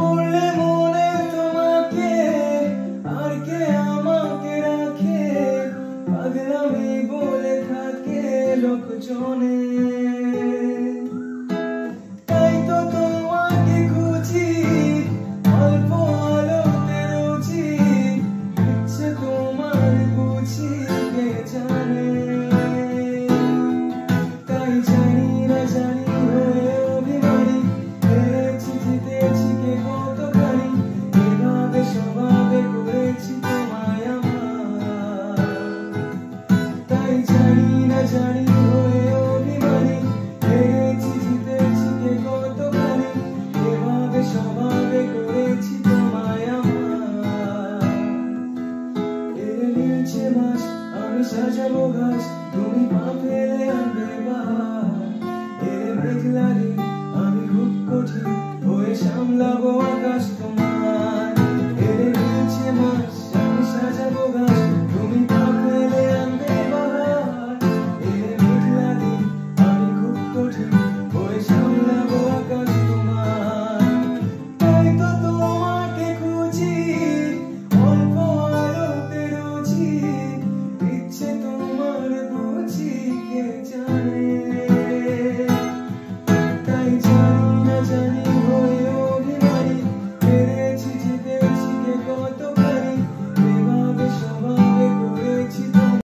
পড়লে মনে তোমাকে আর কে আমাকে রাখে, পাগলামি বলে থাকে লোকজনে। তাই তো তোমাকে খুঁজি, অল্প আলোতে রুচি, ইচ্ছে তোমার বুঝি কে জানে। তাই জানি না জানি হয়ে অভিমানী, হেরেছি জিতেছি কে কতখানি, এভাবে স্বভাবে করেছি তোমায় আমার। তাই জানি না জানি হয়ে অভিমানী, হেরেছি জিতেছি কে কতখানি, এভাবে স্বভাবে করেছি তোমায় আমার। এর নিচে মাস আমি সাজাবো ঘাস, তুমি পা ফেলে আনবে বাহার। এর মেঘলা দিন আমি খুব কঠিন হয়ে সামলাবো